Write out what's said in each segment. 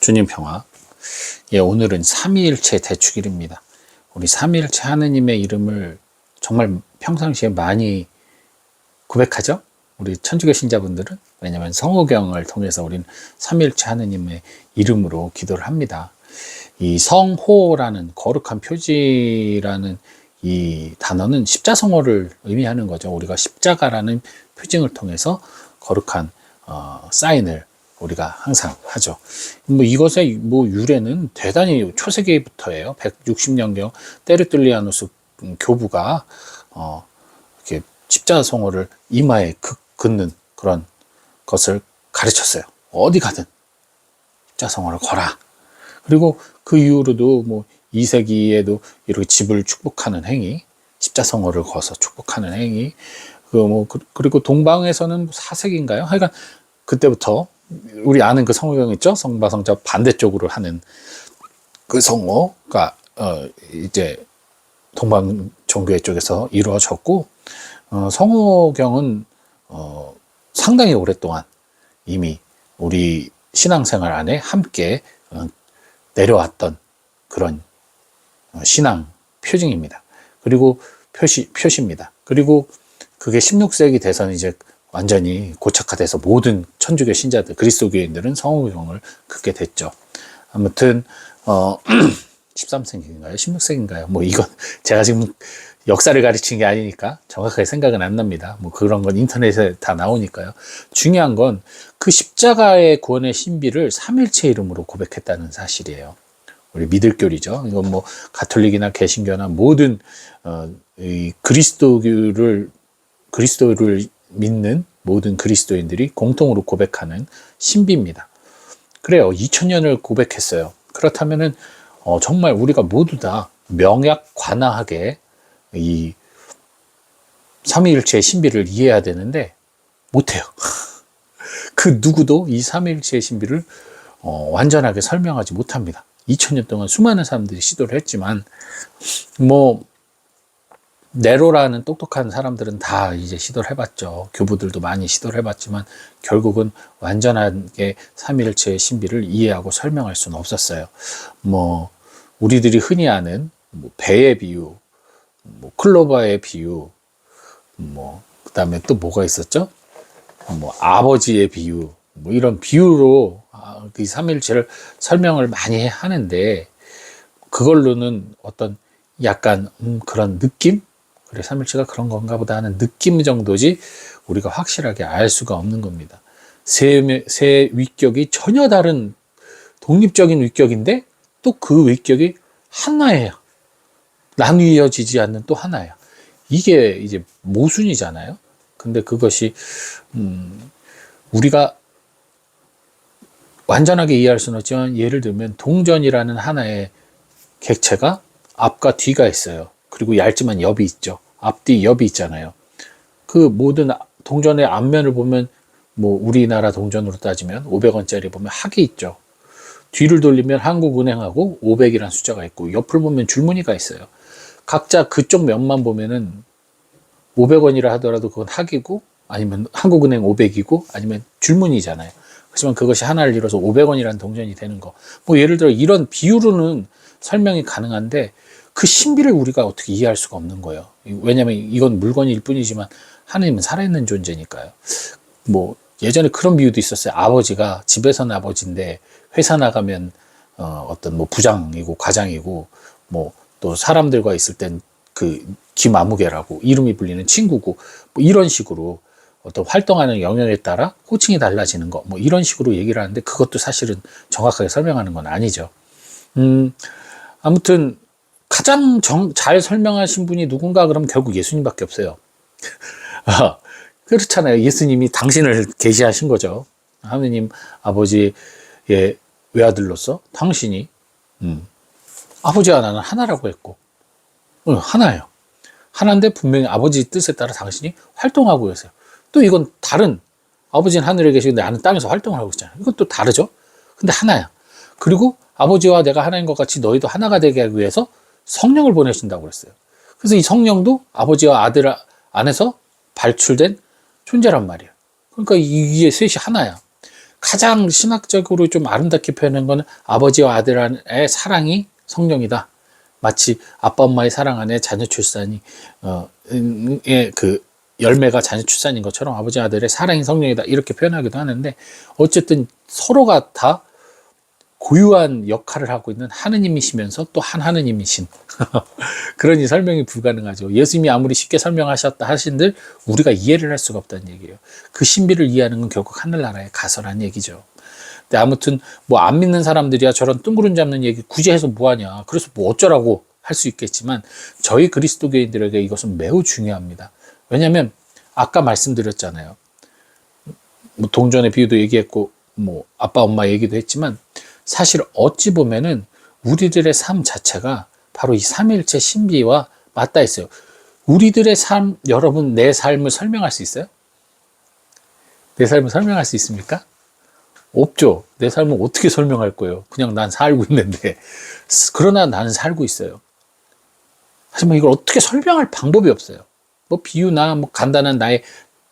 주님 평화. 예, 오늘은 삼위일체 대축일입니다. 우리 삼위일체 하느님의 이름을 정말 평상시에 많이 고백하죠? 우리 천주교 신자분들은. 왜냐하면 성호경을 통해서 우리는 삼위일체 하느님의 이름으로 기도를 합니다. 이 성호라는 거룩한 표지라는 이 단어는 십자성호를 의미하는 거죠. 우리가 십자가라는 표징을 통해서 거룩한 사인을 우리가 항상 하죠. 이것의 유래는 대단히 초세기부터예요. 160년경 테르툴리아누스 교부가 이렇게 십자성호를 이마에 긋는 그런 것을 가르쳤어요. 어디 가든 십자성호를 거라. 그리고 그 이후로도 2세기에도 이렇게 집을 축복하는 행위, 십자성호를 거서 축복하는 행위, 그리고 동방에서는 4세기인가요? 하여간 그때부터 우리 아는 그 성호경 있죠? 성바성자 반대쪽으로 하는 그 성호가 이제 동방 종교회 쪽에서 이루어졌고, 성호경은 상당히 오랫동안 이미 우리 신앙생활 안에 함께 내려왔던 그런 신앙 표징입니다. 그리고 표시입니다. 그리고 그게 16세기 돼서는 이제 완전히 고착화돼서 모든 천주교 신자들, 그리스도교인들은 성호경을 긋게 됐죠. 아무튼 13세기인가요? 16세기인가요? 이건 제가 지금 역사를 가르치는 게 아니니까 정확하게 생각은 안 납니다. 그런 건 인터넷에 다 나오니까요. 중요한 건 그 십자가의 구원의 신비를 삼일체 이름으로 고백했다는 사실이에요. 우리 믿을교리죠. 이건 가톨릭이나 개신교나 모든 이 그리스도를 믿는 모든 그리스도인들이 공통으로 고백하는 신비입니다. 그래요. 2000년을 고백했어요. 그렇다면은 정말 우리가 모두 다 명약관화하게 이 삼위일체의 신비를 이해해야 되는데 못해요. 그 누구도 이 삼위일체의 신비를 완전하게 설명하지 못합니다. 2000년 동안 수많은 사람들이 시도를 했지만 네로라는 똑똑한 사람들은 다 이제 시도를 해봤죠. 교부들도 많이 시도를 해봤지만 결국은 완전하게 삼위일체의 신비를 이해하고 설명할 수는 없었어요. 우리들이 흔히 아는 배의 비유, 클로버의 비유, 그 다음에 또 뭐가 있었죠? 아버지의 비유, 이런 비유로 이 삼위일체를 설명을 많이 하는데, 그걸로는 어떤 약간 그런 느낌? 그래, 삼일체가 그런 건가 보다 하는 느낌 정도지 우리가 확실하게 알 수가 없는 겁니다. 세 위격이 전혀 다른 독립적인 위격인데 또 그 위격이 하나예요. 나뉘어지지 않는 또 하나예요. 이게 이제 모순이잖아요. 근데 그것이 우리가 완전하게 이해할 수는 없지만, 예를 들면 동전이라는 하나의 객체가 앞과 뒤가 있어요. 그리고 얇지만 옆이 있죠. 앞뒤 옆이 있잖아요. 그 모든 동전의 앞면을 보면 우리나라 동전으로 따지면 500원짜리 보면 학이 있죠. 뒤를 돌리면 한국은행하고 500이라는 숫자가 있고, 옆을 보면 줄무늬가 있어요. 각자 그쪽 면만 보면은 500원이라 하더라도 그건 학이고, 아니면 한국은행 500이고, 아니면 줄무늬잖아요. 하지만 그것이 하나를 이뤄서 500원이라는 동전이 되는 거. 예를 들어 이런 비유로는 설명이 가능한데 그 신비를 우리가 어떻게 이해할 수가 없는 거예요. 왜냐하면 이건 물건일 뿐이지만 하나님은 살아있는 존재니까요. 예전에 그런 비유도 있었어요. 아버지가, 집에서는 아버지인데 회사 나가면 어떤 부장이고 과장이고, 또 사람들과 있을 땐 그 김아무개라고 이름이 불리는 친구고, 이런 식으로 어떤 활동하는 영역에 따라 호칭이 달라지는 거, 이런 식으로 얘기를 하는데 그것도 사실은 정확하게 설명하는 건 아니죠. 아무튼 가장 잘 설명하신 분이 누군가 그러면 결국 예수님밖에 없어요. 그렇잖아요. 예수님이 당신을 계시하신 거죠. 하느님 아버지의 외아들로서 당신이 아버지와 나는 하나라고 했고, 하나예요. 하나인데 분명히 아버지 뜻에 따라 당신이 활동하고 계세요. 또 이건 다른, 아버지는 하늘에 계시는데 나는 땅에서 활동을 하고 있잖아요. 이건 또 다르죠. 근데 하나야. 그리고 아버지와 내가 하나인 것 같이 너희도 하나가 되게 하기 위해서 성령을 보내신다고 그랬어요. 그래서 이 성령도 아버지와 아들 안에서 발출된 존재란 말이에요. 그러니까 이게 셋이 하나야. 가장 신학적으로 좀 아름답게 표현한 거는 아버지와 아들의 사랑이 성령이다. 마치 아빠 엄마의 사랑 안에 자녀 출산이 그 열매가 자녀 출산인 것처럼 아버지 아들의 사랑이 성령이다 이렇게 표현하기도 하는데, 어쨌든 서로가 다 고유한 역할을 하고 있는 하느님이시면서 또 한 하느님이신 그러니 설명이 불가능하죠. 예수님이 아무리 쉽게 설명하셨다 하신들 우리가 이해를 할 수가 없다는 얘기예요. 그 신비를 이해하는 건 결국 하늘나라에 가서란 얘기죠. 근데 아무튼 뭐 안 믿는 사람들이야 저런 뜬구름 잡는 얘기 굳이 해서 뭐하냐, 그래서 뭐 어쩌라고 할 수 있겠지만, 저희 그리스도교인들에게 이것은 매우 중요합니다. 왜냐하면 아까 말씀드렸잖아요. 뭐 동전의 비유도 얘기했고 뭐 아빠 엄마 얘기도 했지만, 사실 어찌 보면은 우리들의 삶 자체가 바로 이 삼위일체 신비와 맞닿아 있어요. 우리들의 삶, 여러분 내 삶을 설명할 수 있어요? 내 삶을 설명할 수 있습니까? 없죠. 내 삶을 어떻게 설명할 거예요? 그냥 난 살고 있는데. 그러나 나는 살고 있어요. 하지만 이걸 어떻게 설명할 방법이 없어요. 뭐 비유나 뭐 간단한 나의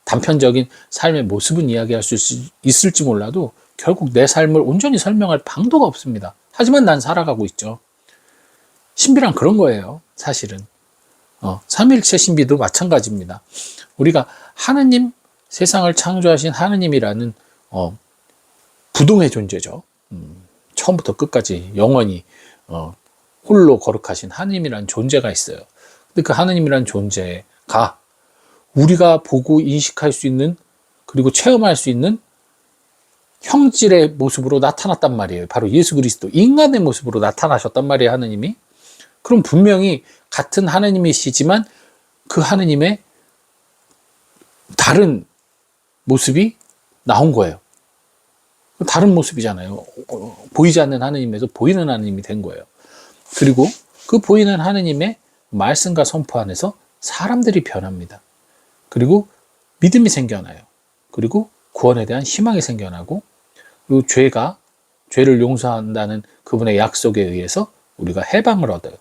단편적인 삶의 모습은 이야기할 수 있을지 몰라도 결국 내 삶을 온전히 설명할 방도가 없습니다. 하지만 난 살아가고 있죠. 신비란 그런 거예요. 사실은 삼위일체 신비도 마찬가지입니다. 우리가 하느님, 세상을 창조하신 하느님이라는 부동의 존재죠. 처음부터 끝까지 영원히 홀로 거룩하신 하느님이라는 존재가 있어요. 근데 그 하느님이라는 존재가 우리가 보고 인식할 수 있는, 그리고 체험할 수 있는 형질의 모습으로 나타났단 말이에요. 바로 예수 그리스도 인간의 모습으로 나타나셨단 말이에요, 하느님이. 그럼 분명히 같은 하느님이시지만 그 하느님의 다른 모습이 나온 거예요. 다른 모습이잖아요. 보이지 않는 하느님에서 보이는 하느님이 된 거예요. 그리고 그 보이는 하느님의 말씀과 선포 안에서 사람들이 변합니다. 그리고 믿음이 생겨나요. 그리고 구원에 대한 희망이 생겨나고, 그리고 죄를 용서한다는 그분의 약속에 의해서 우리가 해방을 얻어요.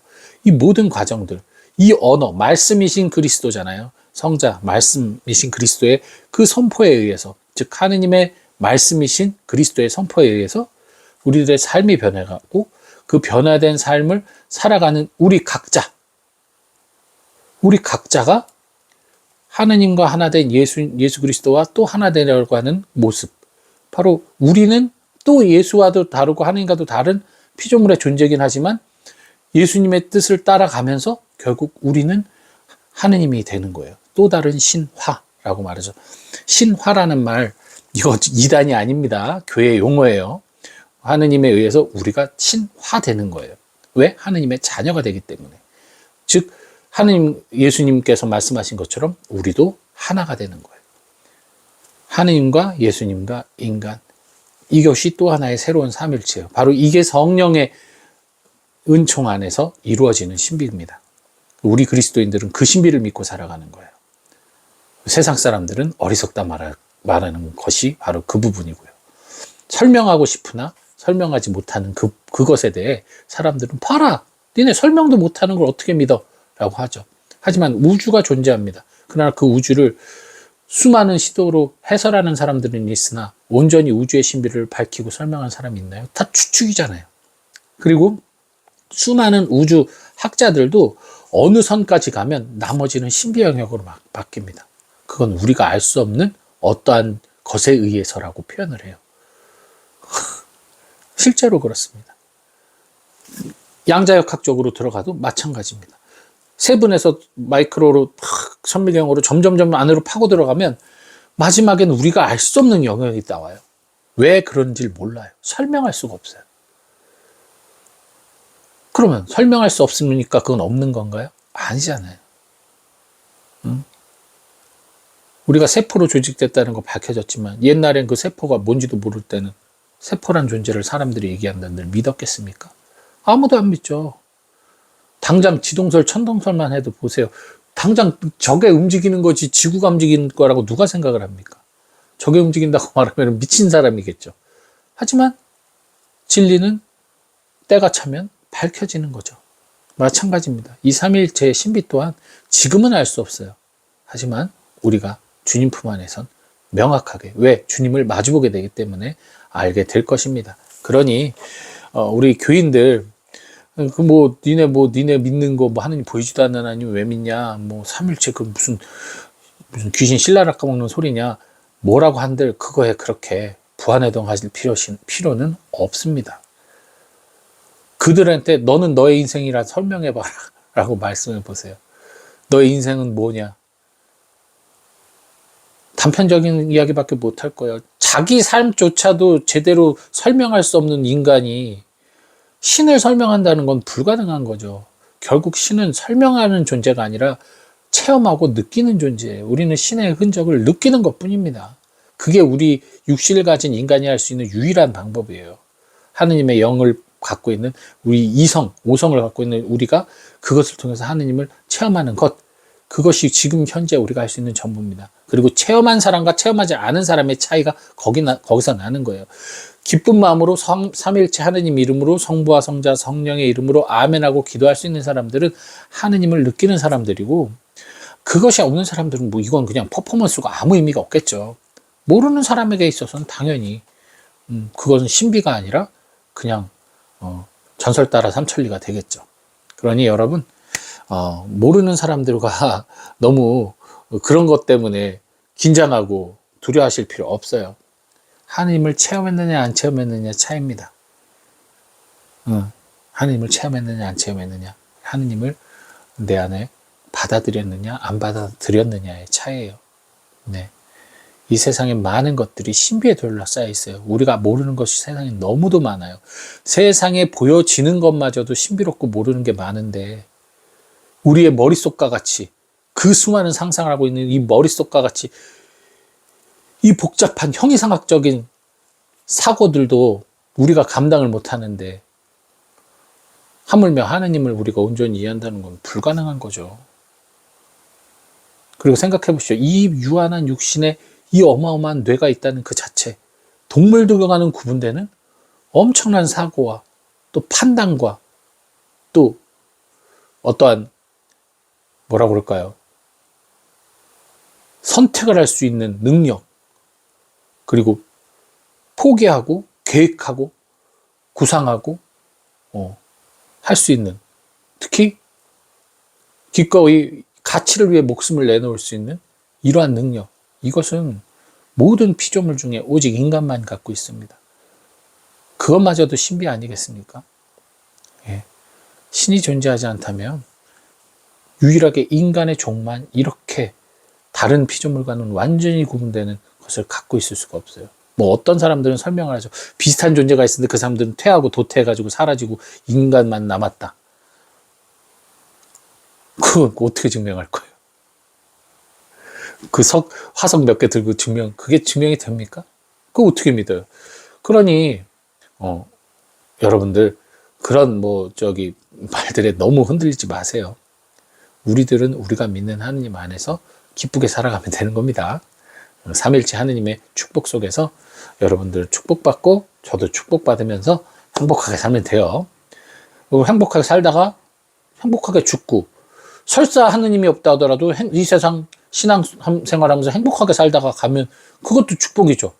이 모든 과정들, 이 언어, 말씀이신 그리스도잖아요. 성자, 말씀이신 그리스도의 그 선포에 의해서, 즉 하느님의 말씀이신 그리스도의 선포에 의해서 우리들의 삶이 변해가고, 그 변화된 삶을 살아가는 우리 각자가 하느님과 하나 된 예수 그리스도와 또 하나 되려고 하는 모습. 바로 우리는 또 예수와도 다르고 하느님과도 다른 피조물의 존재이긴 하지만 예수님의 뜻을 따라가면서 결국 우리는 하느님이 되는 거예요. 또 다른 신화라고 말하죠. 신화라는 말, 이거 이단이 아닙니다. 교회 용어예요. 하느님에 의해서 우리가 신화되는 거예요. 왜? 하느님의 자녀가 되기 때문에. 즉 하느님, 예수님께서 말씀하신 것처럼 우리도 하나가 되는 거예요. 하느님과 예수님과 인간, 이것이 또 하나의 새로운 삼일체예요. 바로 이게 성령의 은총 안에서 이루어지는 신비입니다. 우리 그리스도인들은 그 신비를 믿고 살아가는 거예요. 세상 사람들은 어리석다 말하는 것이 바로 그 부분이고요. 설명하고 싶으나 설명하지 못하는 그것에 대해 사람들은 봐라, 니네 설명도 못하는 걸 어떻게 믿어? 라고 하죠. 하지만 우주가 존재합니다. 그러나 그 우주를 수많은 시도로 해설하는 사람들은 있으나 온전히 우주의 신비를 밝히고 설명한 사람이 있나요? 다 추측이잖아요. 그리고 수많은 우주 학자들도 어느 선까지 가면 나머지는 신비 영역으로 막 바뀝니다. 그건 우리가 알 수 없는 어떠한 것에 의해서라고 표현을 해요. 실제로 그렇습니다. 양자역학적으로 들어가도 마찬가지입니다. 세분에서 마이크로로 선미경으로 점점 안으로 파고 들어가면 마지막엔 우리가 알 수 없는 영역이 나와요. 왜 그런지 몰라요. 설명할 수가 없어요. 그러면 설명할 수 없으니까 그건 없는 건가요? 아니잖아요. 우리가 세포로 조직됐다는 거 밝혀졌지만 옛날엔 그 세포가 뭔지도 모를 때는 세포란 존재를 사람들이 얘기한다는 믿었겠습니까? 아무도 안 믿죠. 당장 지동설, 천동설만 해도 보세요. 당장 저게 움직이는 거지 지구가 움직이는 거라고 누가 생각을 합니까? 저게 움직인다고 말하면 미친 사람이겠죠. 하지만 진리는 때가 차면 밝혀지는 거죠. 마찬가지입니다. 이 삼위일체의 신비 또한 지금은 알 수 없어요. 하지만 우리가 주님 품 안에선 명확하게, 왜? 주님을 마주보게 되기 때문에 알게 될 것입니다. 그러니 우리 교인들 니네 믿는 거 하느님 보이지도 않는 하나님 왜 믿냐? 삼일체 그 무슨 귀신 신라락 까먹는 소리냐? 뭐라고 한들 그거에 그렇게 부안해동하실 필요는 없습니다. 그들한테 너는 너의 인생이라 설명해봐라 라고 말씀해 보세요. 너의 인생은 뭐냐? 단편적인 이야기밖에 못할 거예요. 자기 삶조차도 제대로 설명할 수 없는 인간이 신을 설명한다는 건 불가능한 거죠. 결국 신은 설명하는 존재가 아니라 체험하고 느끼는 존재예요. 우리는 신의 흔적을 느끼는 것뿐입니다. 그게 우리 육신을 가진 인간이 할 수 있는 유일한 방법이에요. 하느님의 영을 갖고 있는 우리 이성, 오성을 갖고 있는 우리가 그것을 통해서 하느님을 체험하는 것, 그것이 지금 현재 우리가 할 수 있는 전부입니다. 그리고 체험한 사람과 체험하지 않은 사람의 차이가 거기서 나는 거예요. 기쁜 마음으로 삼일체 하느님 이름으로 성부와 성자 성령의 이름으로 아멘하고 기도할 수 있는 사람들은 하느님을 느끼는 사람들이고, 그것이 없는 사람들은 이건 그냥 퍼포먼스가 아무 의미가 없겠죠. 모르는 사람에게 있어서는 당연히 그것은 신비가 아니라 그냥 전설 따라 삼천리가 되겠죠. 그러니 여러분 모르는 사람들과 너무 그런 것 때문에 긴장하고 두려워하실 필요 없어요. 하나님을 체험했느냐 안 체험했느냐 차이입니다. 하나님을 체험했느냐 안 체험했느냐, 하나님을 내 안에 받아들였느냐 안 받아들였느냐의 차이예요. 네. 이 세상에 많은 것들이 신비에 둘러싸여 있어요. 우리가 모르는 것이 세상에 너무도 많아요. 세상에 보여지는 것마저도 신비롭고 모르는 게 많은데, 우리의 머릿속과 같이, 그 수많은 상상을 하고 있는 이 머릿속과 같이 이 복잡한 형이상학적인 사고들도 우리가 감당을 못하는데, 하물며 하느님을 우리가 온전히 이해한다는 건 불가능한 거죠. 그리고 생각해 보시죠. 이 유한한 육신에 이 어마어마한 뇌가 있다는 그 자체, 동물들과는 구분되는 엄청난 사고와 또 판단과 또 어떠한 뭐라고 그럴까요? 선택을 할 수 있는 능력, 그리고 포기하고 계획하고 구상하고 할 수 있는, 특히 기꺼이 가치를 위해 목숨을 내놓을 수 있는 이러한 능력, 이것은 모든 피조물 중에 오직 인간만 갖고 있습니다. 그것마저도 신비 아니겠습니까? 예. 신이 존재하지 않다면 유일하게 인간의 종만 이렇게 다른 피조물과는 완전히 구분되는 것을 갖고 있을 수가 없어요. 어떤 사람들은 설명을 하죠. 비슷한 존재가 있었는데 그 사람들은 퇴하고 도태해가지고 사라지고 인간만 남았다. 그건 어떻게 증명할 거예요? 화석 몇 개 들고 그게 증명이 됩니까? 그거 어떻게 믿어요? 그러니, 여러분들, 그런 말들에 너무 흔들리지 마세요. 우리들은 우리가 믿는 하느님 안에서 기쁘게 살아가면 되는 겁니다. 삼일체 하느님의 축복 속에서 여러분들 축복받고 저도 축복받으면서 행복하게 살면 돼요. 행복하게 살다가 행복하게 죽고, 설사 하느님이 없다 하더라도 이 세상 신앙생활하면서 행복하게 살다가 가면 그것도 축복이죠.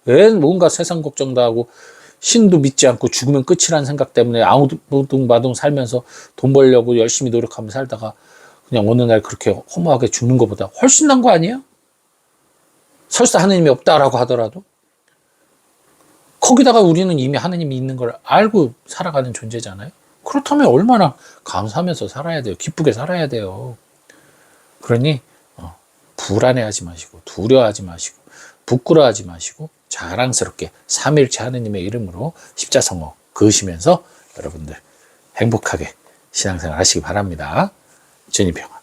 왜 뭔가 세상 걱정도 하고 신도 믿지 않고 죽으면 끝이라는 생각 때문에 아웅바둥 살면서 돈 벌려고 열심히 노력하며 살다가 그냥 어느 날 그렇게 허무하게 죽는 것보다 훨씬 난 거 아니에요? 설사 하느님이 없다라고 하더라도 거기다가 우리는 이미 하느님이 있는 걸 알고 살아가는 존재잖아요. 그렇다면 얼마나 감사하면서 살아야 돼요. 기쁘게 살아야 돼요. 그러니 불안해하지 마시고 두려워하지 마시고 부끄러워하지 마시고 자랑스럽게 삼일체 하느님의 이름으로 십자성어 그으시면서 여러분들 행복하게 신앙생활 하시기 바랍니다. 주님 평안.